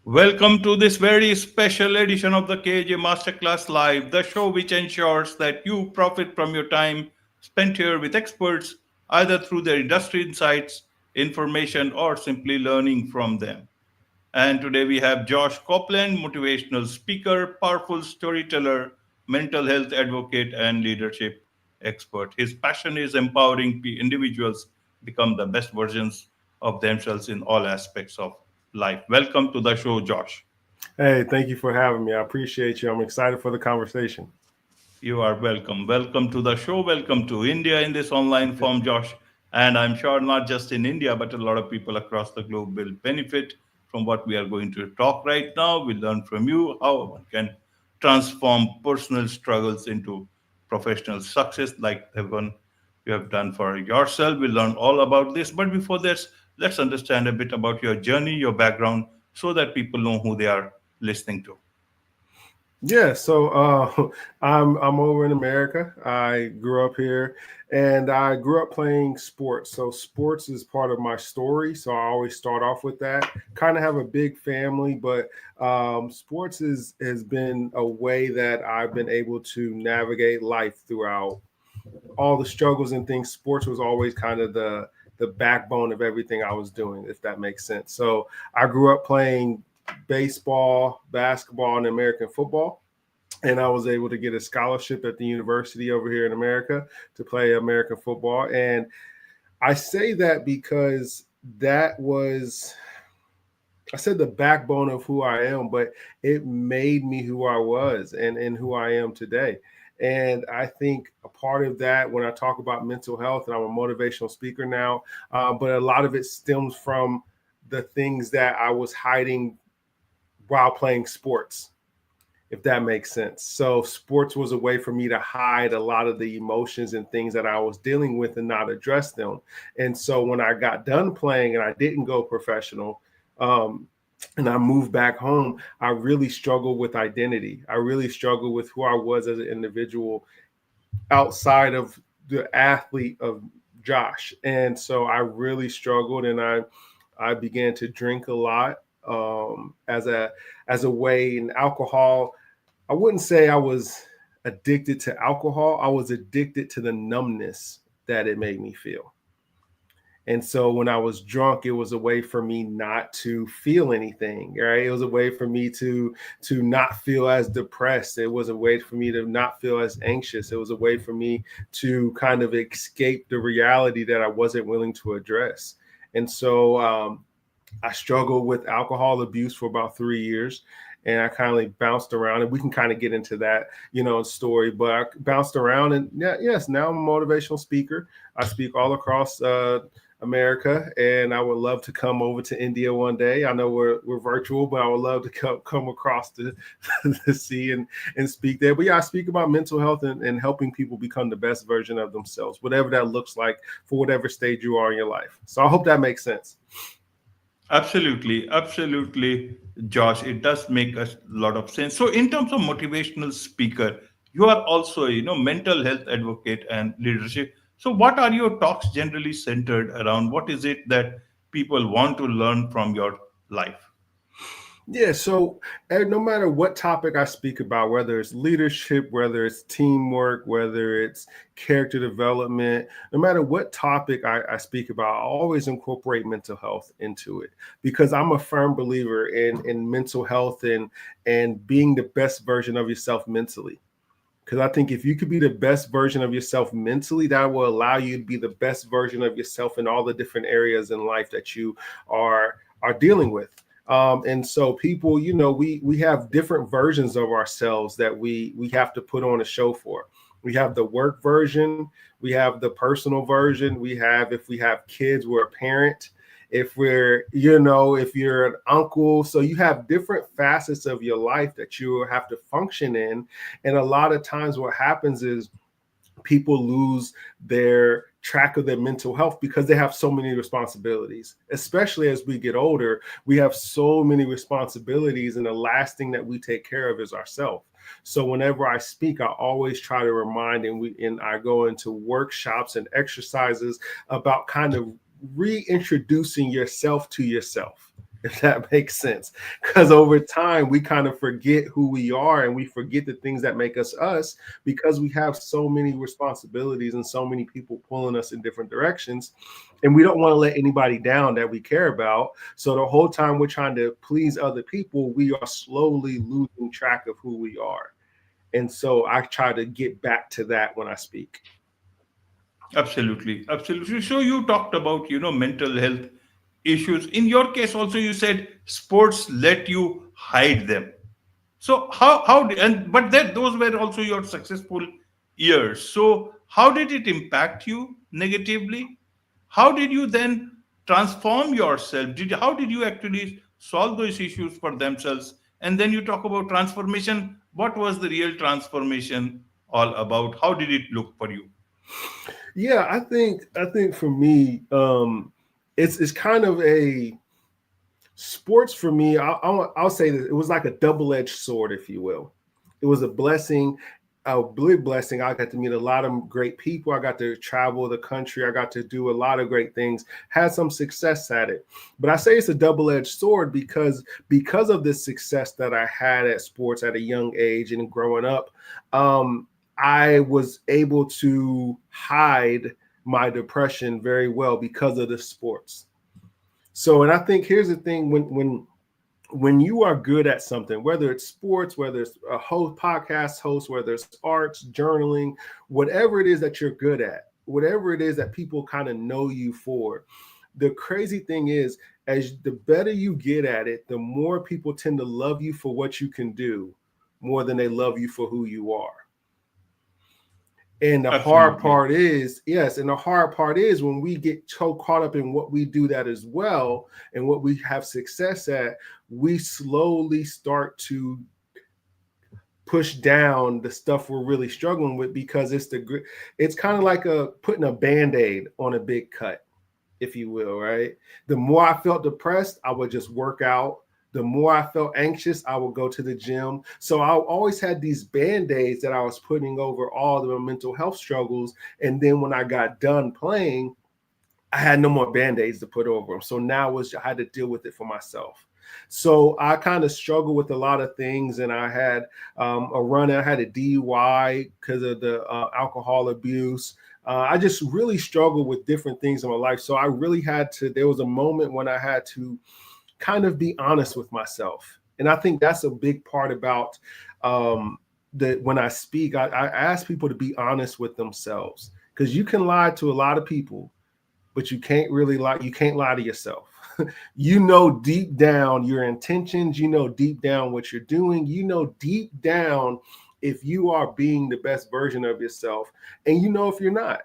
Welcome to this very special edition of the KJ Masterclass Live, the show which ensures that you profit from your time spent here with experts, either through their industry insights, information, or simply learning from them. And today we have Josh Copeland, motivational speaker, powerful storyteller, mental health advocate, and leadership expert. His passion is empowering individuals become the best versions of themselves in all aspects of life. Welcome to the show, Josh. Hey, thank you for having me. I appreciate you. I'm excited for the conversation. You are welcome. Welcome to the show. Welcome to India in this online form, Josh. And I'm sure not just in India, but a lot of people across the globe will benefit from what we are going to talk right now. We'll learn from you how one can transform personal struggles into professional success, like the one you have done for yourself. We'll learn all about this. But before this, let's understand a bit about your journey, your background, so that people know who they are listening to. Yeah, I'm over in America. I grew up here, and I grew up playing sports. So sports is part of my story. So I always start off with that. Kind of have a big family, but sports has been a way that I've been able to navigate life throughout all the struggles and things. Sports was always kind of the backbone of everything I was doing, if that makes sense. So I grew up playing baseball, basketball, and American football. And I was able to get a scholarship at the university over here in America to play American football. And I say that because that was, I said, the backbone of who I am, but it made me who I was and who I am today. And I think a part of that, when I talk about mental health, and I'm a motivational speaker now, but a lot of it stems from the things that I was hiding while playing sports, if that makes sense. So sports was a way for me to hide a lot of the emotions and things that I was dealing with and not address them. And so when I got done playing and I didn't go professional, um, and I moved back home, I really struggled with identity. I really struggled with who I was as an individual outside of the athlete of Josh. And so I really struggled, and I began to drink a lot, as a way. And alcohol, I wouldn't say I was addicted to alcohol. I was addicted to the numbness that it made me feel. And so when I was drunk, it was a way for me not to feel anything, right? It was a way for me to not feel as depressed. It was a way for me to not feel as anxious. It was a way for me to kind of escape the reality that I wasn't willing to address. And so I struggled with alcohol abuse for about 3 years. And I kind of bounced around, and we can kind of get into that, story. But I bounced around, and yeah, yes, now I'm a motivational speaker. I speak all across America, and I would love to come over to India one day. I know we're virtual, but I would love to come across the sea and speak there. But yeah, I speak about mental health and helping people become the best version of themselves, whatever that looks like for whatever stage you are in your life. So I hope that makes sense. Absolutely, absolutely, Josh. It does make a lot of sense. So, in terms of motivational speaker, you are also, mental health advocate and leadership. So, what are your talks generally centered around? What is it that people want to learn from your life? Yeah, so no matter what topic I speak about, whether it's leadership, whether it's teamwork, whether it's character development, no matter what topic I speak about, I always incorporate mental health into it because I'm a firm believer in mental health and being the best version of yourself mentally. Because I think if you could be the best version of yourself mentally, that will allow you to be the best version of yourself in all the different areas in life that you are dealing with. And so people, we have different versions of ourselves that we have to put on a show for. We have the work version, we have the personal version, we have, if we have kids, we're a parent. If if you're an uncle, so you have different facets of your life that you have to function in. And a lot of times what happens is people lose their track of their mental health because they have so many responsibilities. Especially as we get older, we have so many responsibilities, and the last thing that we take care of is ourselves. So whenever I speak, I always try to remind, and I go into workshops and exercises about kind of reintroducing yourself to yourself. if that makes sense. Because over time, we kind of forget who we are and we forget the things that make us us because we have so many responsibilities and so many people pulling us in different directions. And we don't want to let anybody down that we care about. So the whole time we're trying to please other people, we are slowly losing track of who we are. And so I try to get back to that when I speak. Absolutely, absolutely. So you talked about, mental health issues. In your case, also you said sports let you hide them. So and but that those were also your successful years. So how did it impact you negatively? How did you then transform yourself? How did you actually solve those issues for themselves? And then you talk about transformation. What was the real transformation all about? How did it look for you? Yeah, I think for me, it's kind of a sports for me. I'll say that it was like a double-edged sword, if you will. It was a blessing, a big blessing. I got to meet a lot of great people. I got to travel the country. I got to do a lot of great things. Had some success at it, but I say it's a double-edged sword because of the success that I had at sports at a young age and growing up. I was able to hide my depression very well because of the sports. So, and I think here's the thing: when you are good at something, whether it's sports, whether it's a host, podcast host, whether it's arts, journaling, whatever it is that you're good at, whatever it is that people kind of know you for, the crazy thing is, as the better you get at it, the more people tend to love you for what you can do more than they love you for who you are. And the hard Absolutely. part is, yes, and the hard part is when we get so caught up in what we do that as well and what we have success at, we slowly start to push down the stuff we're really struggling with because it's kind of like a putting a band-aid on a big cut, if you will, right? The more I felt depressed, I would just work out. The more I felt anxious, I would go to the gym. So I always had these band-aids that I was putting over all the mental health struggles. And then when I got done playing, I had no more band-aids to put over them. So now I had to deal with it for myself. So I kind of struggled with a lot of things, and I had a run. I had a DUI because of the alcohol abuse. I just really struggled with different things in my life. So I really had to. There was a moment when I had to kind of be honest with myself, and I think that's a big part about that. When I speak, I ask people to be honest with themselves because you can lie to a lot of people, but you can't lie to yourself. You know deep down your intentions, you know deep down what you're doing, you know deep down if you are being the best version of yourself, and you know if you're not.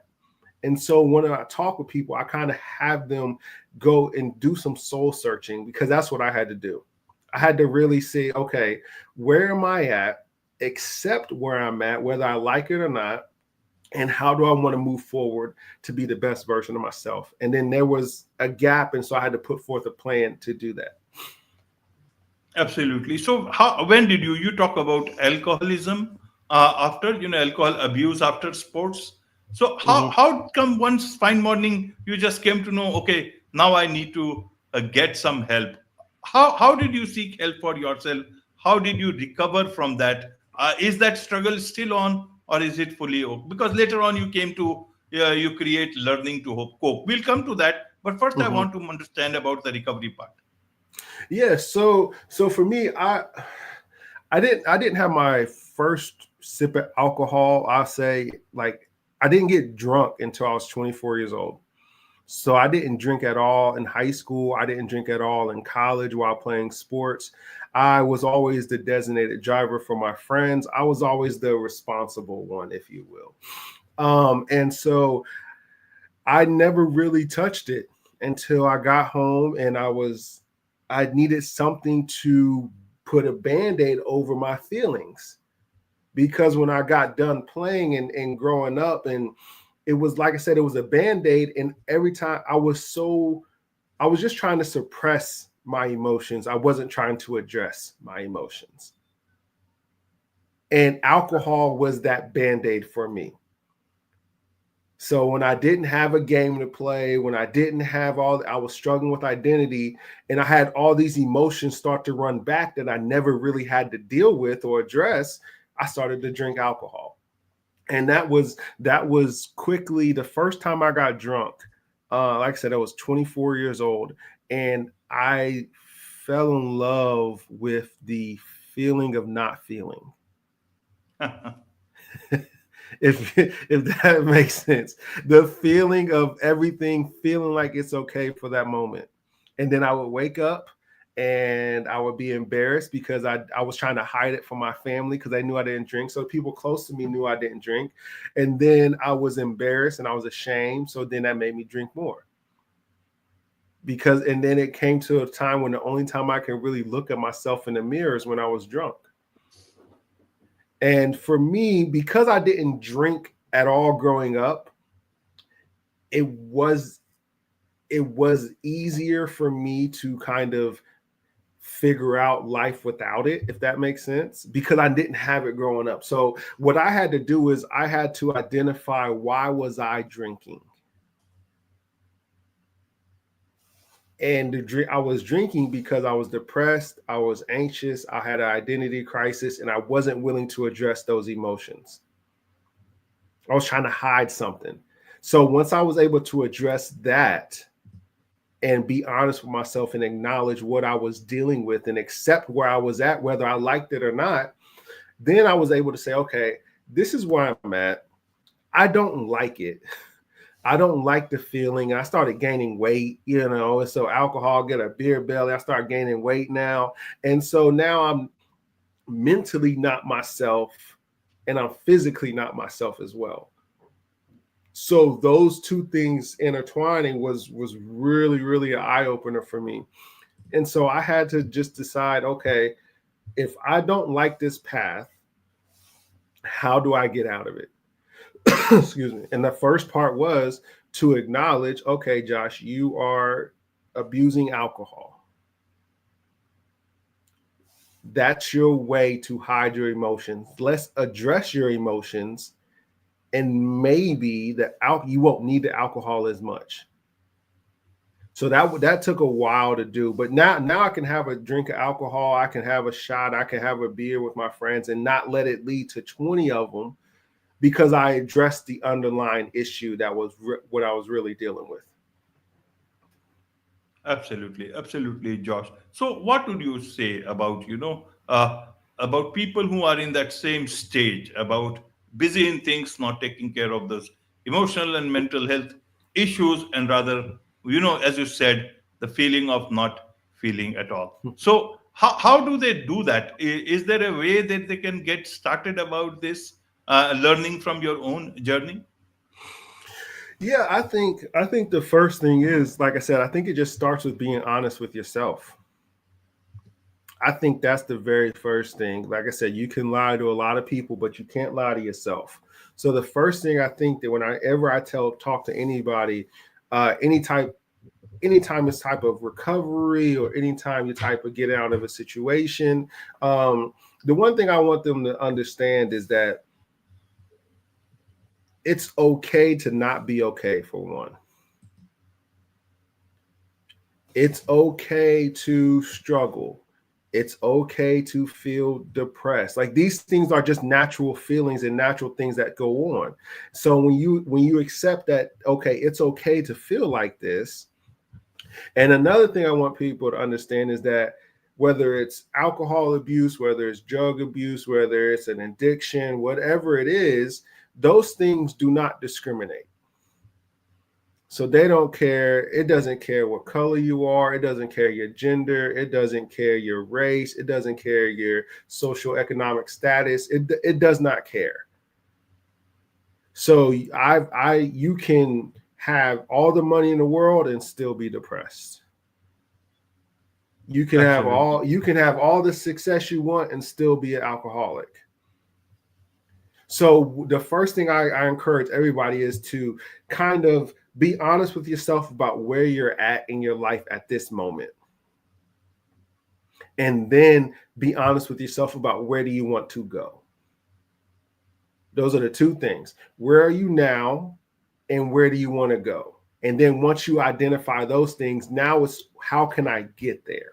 And so when I talk with people, I kind of have them go and do some soul searching because that's what I had to do. I had to really see, okay, where am I at? Accept where I'm at, whether I like it or not, and how do I want to move forward to be the best version of myself? And then there was a gap, and so I had to put forth a plan to do that. Absolutely. So, when did you talk about alcoholism after alcohol abuse after sports? So, Mm-hmm. how come one fine morning you just came to know, okay, now I need to get some help? How did you seek help for yourself? How did you recover from that? Is that struggle still on, or is it fully over? Because later on you came to you create learning to cope. We'll come to that, but first I Mm-hmm. want to understand about the recovery part. Yeah. So for me, I didn't have my first sip of alcohol. I'll say like I didn't get drunk until I was 24 years old. So I didn't drink at all in high school. I didn't drink at all in college while playing sports. I was always the designated driver for my friends. I was always the responsible one, if you will. And so I never really touched it until I got home and I needed something to put a band-aid over my feelings because when I got done playing and growing up, and it was like I said, it was a band-aid, and every time I was just trying to suppress my emotions. I wasn't trying to address my emotions. And alcohol was that band-aid for me. So when I didn't have a game to play, when I didn't have I was struggling with identity, and I had all these emotions start to run back that I never really had to deal with or address, I started to drink alcohol. And that was quickly the first time I got drunk. Like I said, I was 24 years old, and I fell in love with the feeling of not feeling. If that makes sense, the feeling of everything feeling like it's okay for that moment. And then I would wake up and I would be embarrassed because I was trying to hide it from my family because they knew I didn't drink. So people close to me knew I didn't drink. And then I was embarrassed and I was ashamed. So then that made me drink more. Because and then it came to a time when the only time I can really look at myself in the mirror is when I was drunk. And for me, because I didn't drink at all growing up, it was it was easier for me to kind of figure out life without it, if that makes sense, because I didn't have it growing up. So what I had to do is I had to identify, why was I drinking? And I was drinking because I was depressed, I was anxious, I had an identity crisis, and I wasn't willing to address those emotions. I was trying to hide something. So once I was able to address that and be honest with myself and acknowledge what I was dealing with and accept where I was at, whether I liked it or not, then I was able to say, okay, this is where I'm at. I don't like it. I don't like the feeling. I started gaining weight, and so alcohol, get a beer belly. I start gaining weight now. And so now I'm mentally not myself and I'm physically not myself as well. So those two things intertwining was really, really an eye opener for me. And so I had to just decide, okay, if I don't like this path, how do I get out of it? Excuse me. And the first part was to acknowledge, okay, Josh, you are abusing alcohol. That's your way to hide your emotions. Let's address your emotions, and maybe you won't need the alcohol as much. So that took a while to do, but now I can have a drink of alcohol, I can have a shot, I can have a beer with my friends, and not let it lead to 20 of them, because I addressed the underlying issue that was what I was really dealing with. Absolutely, absolutely, Josh. So, what would you say about about people who are in that same stage, about busy in things, not taking care of those emotional and mental health issues, and rather, as you said, the feeling of not feeling at all. So, how do they do that? Is there a way that they can get started about this, learning from your own journey? Yeah, I think the first thing is, like I said, I think it just starts with being honest with yourself. I think that's the very first thing. Like I said, you can lie to a lot of people, but you can't lie to yourself. So the first thing I think that whenever I talk to anybody, uh, any type anytime it's type of recovery, or anytime you type of get out of a situation, um, the one thing I want them to understand is that it's okay to not be okay. For one, it's okay to struggle. It's okay to feel depressed. Like, these things are just natural feelings and natural things that go on. So when you accept that, okay, it's okay to feel like this. And another thing I want people to understand is that whether it's alcohol abuse, whether it's drug abuse, whether it's an addiction, whatever it is, those things do not discriminate. So they don't care. It doesn't care what color you are. It doesn't care your gender. It doesn't care your race. It doesn't care your social economic status. It does not care. So you can have all the money in the world and still be depressed. Absolutely. You can have all the success you want and still be an alcoholic. So the first thing I encourage everybody is to kind of be honest with yourself about where you're at in your life at this moment. And then be honest with yourself about where do you want to go. Those are the two things. Where are you now? and where do you want to go? And then once you identify those things, now it's how can I get there?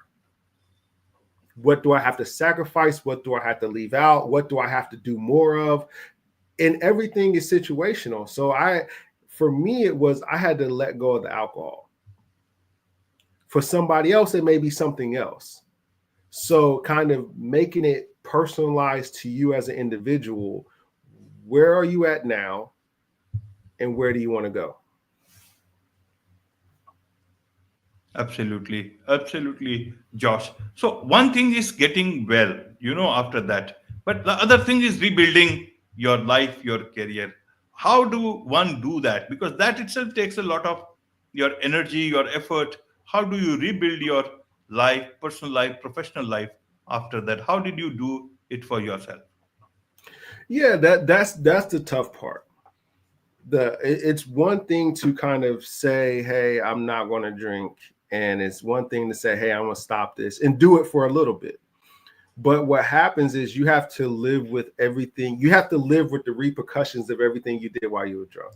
What do I have to sacrifice? What do I have to leave out? What do I have to do more of? And everything is situational. So for me, it was I had to let go of the alcohol. For somebody else, it may be something else. So kind of making it personalized to you as an individual. Where are you at now? And where do you want to go? Absolutely, absolutely, Josh. So one thing is getting well, after that. But the other thing is rebuilding your life, your career. How do one do that? Because that itself takes a lot of your energy, your effort. How do you rebuild your life, personal life, professional life after that? How did you do it for yourself? Yeah, that's the tough part. It's one thing to kind of say, hey, I'm not going to drink, and it's one thing to say, hey, I'm going to stop this and do it for a little bit. But what happens is you have to live with everything. You have to live with the repercussions of everything you did while you were drunk.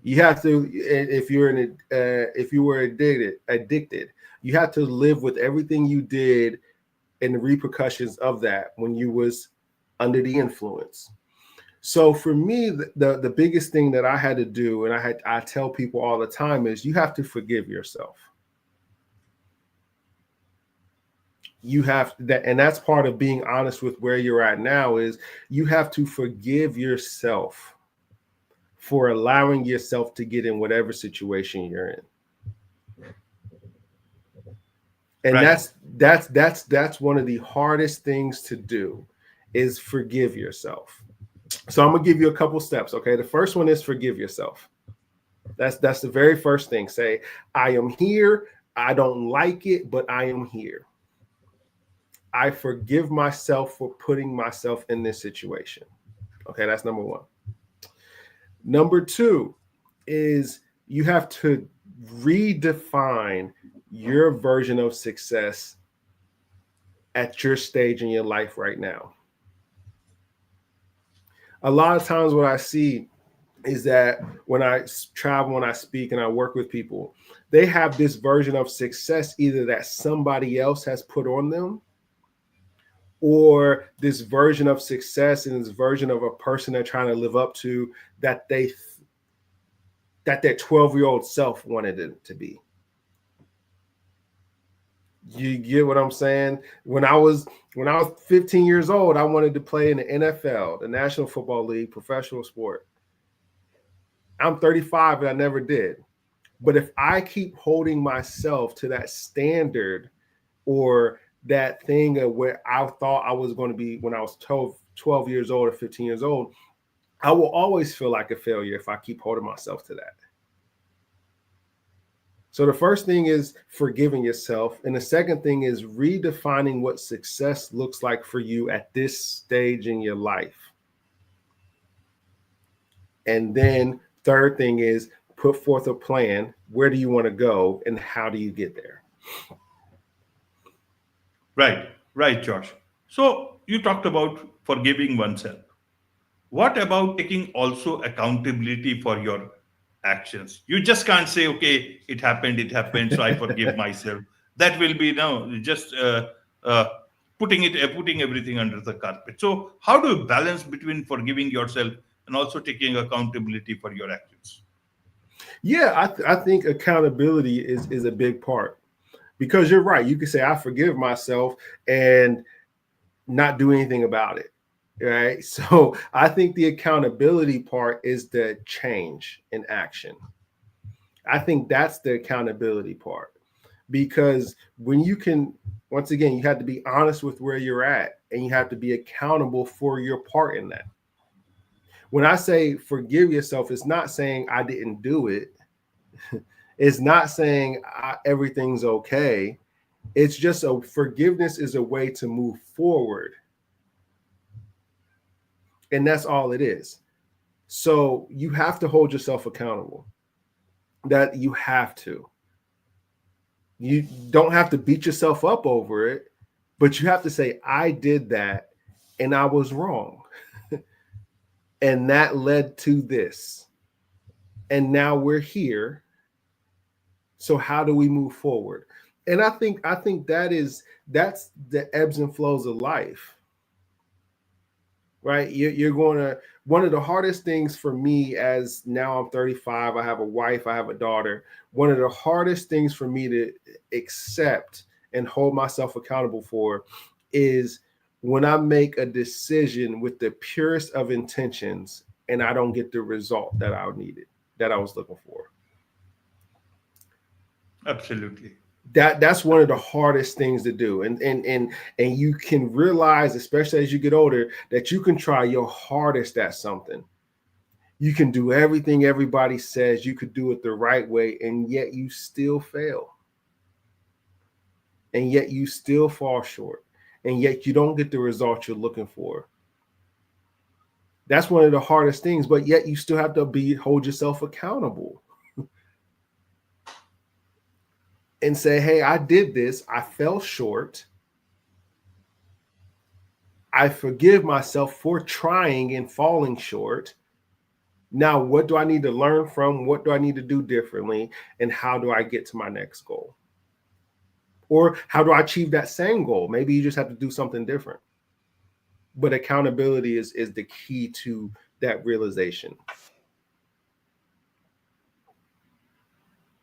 You have to, if if you were addicted, you have to live with everything you did and the repercussions of that when you was under the influence. So for me, the biggest thing that I had to do, and I tell people all the time, is you have to forgive yourself. You have that, and that's part of being honest with where you're at now, is you have to forgive yourself for allowing yourself to get in whatever situation you're in. And Right. that's one of the hardest things to do, is forgive yourself. So I'm gonna give you a couple steps. Okay, the first one is forgive yourself. That's the very first thing. Say, I am here. I don't like it, but I am here. I forgive myself for putting myself in this situation. Okay, that's number one. Number two is you have to redefine your version of success at your stage in your life right now. A lot of times, what I see is that when I travel, when I speak, and I work with people, they have this version of success either that somebody else has put on them, or this version of success and this version of a person they're trying to live up to that that their 12-year-old self wanted it to be. You get what I'm saying? When I was 15 years old, I wanted to play in the NFL, the National Football League, professional sport. I'm 35 and I never did. But if I keep holding myself to that standard or that thing of where I thought I was going to be when I was 12 years old or 15 years old, I will always feel like a failure if I keep holding myself to that. So the first thing is forgiving yourself. And the second thing is redefining what success looks like for you at this stage in your life. And then third thing is put forth a plan. Where do you want to go and how do you get there? Right, right, Josh. So you talked about forgiving oneself. What about taking also accountability for your actions? You just can't say, okay, it happened, so I forgive myself. That will be no, just uh, putting everything under the carpet. So how do you balance between forgiving yourself and also taking accountability for your actions? Yeah, I think accountability is a big part, because you're right. You can say I forgive myself and not do anything about it. Right. So I think the accountability part is the change in action. I think that's the accountability part, because when you can, once again, you have to be honest with where you're at and you have to be accountable for your part in that. When I say forgive yourself, it's not saying I didn't do it. It's not saying everything's okay. It's just forgiveness is a way to move forward. And that's all it is. So you have to hold yourself accountable. That you have to. You don't have to beat yourself up over it, but you have to say, I did that and I was wrong. And that led to this. and now we're here. So how do we move forward? And I think that's the ebbs and flows of life, right? You're going to one of the hardest things for me, as now I'm 35, I have a wife, I have a daughter. One of the hardest things for me to accept and hold myself accountable for is when I make a decision with the purest of intentions and I don't get the result that I needed, that I was looking for. Absolutely. That's one of the hardest things to do, and you can realize, especially as you get older, that you can try your hardest at something. You can do everything everybody says, you could do it the right way, and yet you still fail, and yet you still fall short, and yet you don't get the result you're looking for. That's one of the hardest things, but yet you still have to hold yourself accountable and say, hey, I did this, I fell short, I forgive myself for trying and falling short. Now, what do I need to learn from? What do I need to do differently? And how do I get to my next goal? Or how do I achieve that same goal? Maybe you just have to do something different. But accountability is the key to that realization.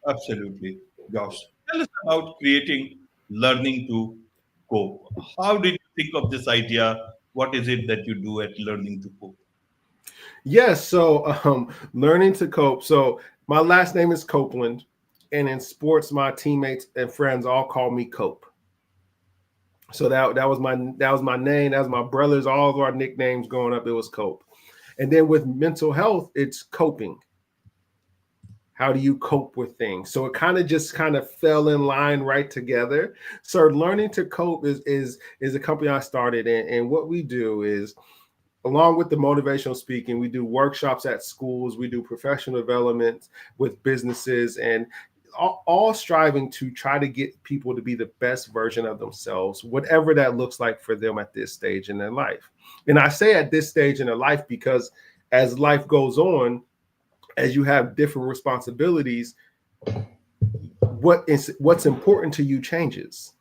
Absolutely. Josh, tell us about creating learning to cope. How did you think of this idea? What is it that you do at learning to cope? Yes, so learning to cope. So my last name is Copeland, and in sports, my teammates and friends all call me Cope. So that was my name. That was my brothers. All of our nicknames growing up, it was Cope. And then with mental health, it's coping. How do you cope with things? So it kind of fell in line right together. So learning to cope is a company I started, and what we do is, along with the motivational speaking, we do workshops at schools, we do professional development with businesses, and all striving to try to get people to be the best version of themselves, whatever that looks like for them at this stage in their life. And I say at this stage in their life because as life goes on, as you have different responsibilities, what's important to you changes.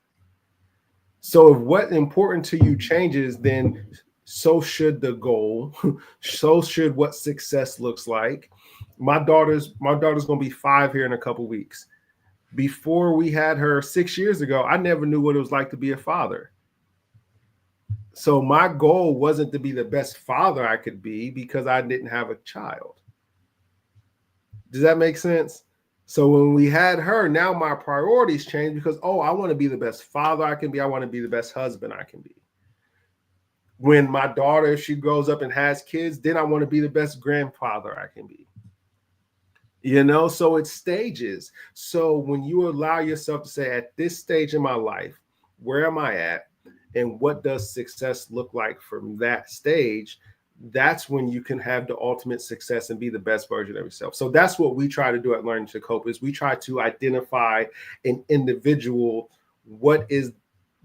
So if what's important to you changes, then so should the goal, so should what success looks like. My daughter's gonna be 5 here in a couple weeks. Before we had her 6 years ago, I never knew what it was like to be a father. So my goal wasn't to be the best father I could be because I didn't have a child. Does that make sense? So when we had her, now my priorities changed because, oh, I want to be the best father I can be. I want to be the best husband I can be. When my daughter, if she grows up and has kids, then I want to be the best grandfather I can be. So it's stages. So when you allow yourself to say, at this stage in my life, where am I at? And what does success look like from that stage? That's when you can have the ultimate success and be the best version of yourself. So that's what we try to do at Learning to Cope, is we try to identify an individual, what is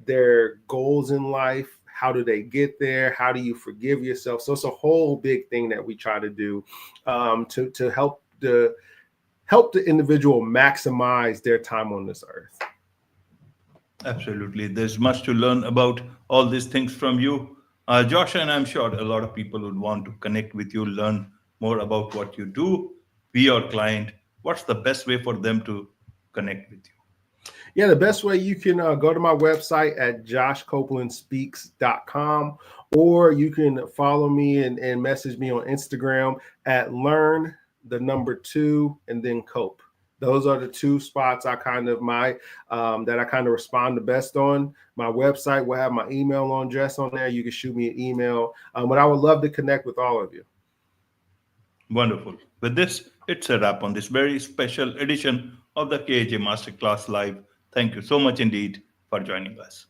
their goals in life, how do they get there, how do you forgive yourself. So it's a whole big thing that we try to do, to help the individual maximize their time on this earth. Absolutely. There's much to learn about all these things from you, Josh, and I'm sure a lot of people would want to connect with you, learn more about what you do, be your client. What's the best way for them to connect with you? Yeah, the best way, you can go to my website at joshcopelandspeaks.com, or you can follow me and message me on Instagram at learn the number 2 and then cope. Those are the two spots that I kind of respond the best on. My website will have my email address on there. You can shoot me an email, but I would love to connect with all of you. Wonderful. With this, it's a wrap on this very special edition of the KJ Masterclass Live. Thank you so much indeed for joining us.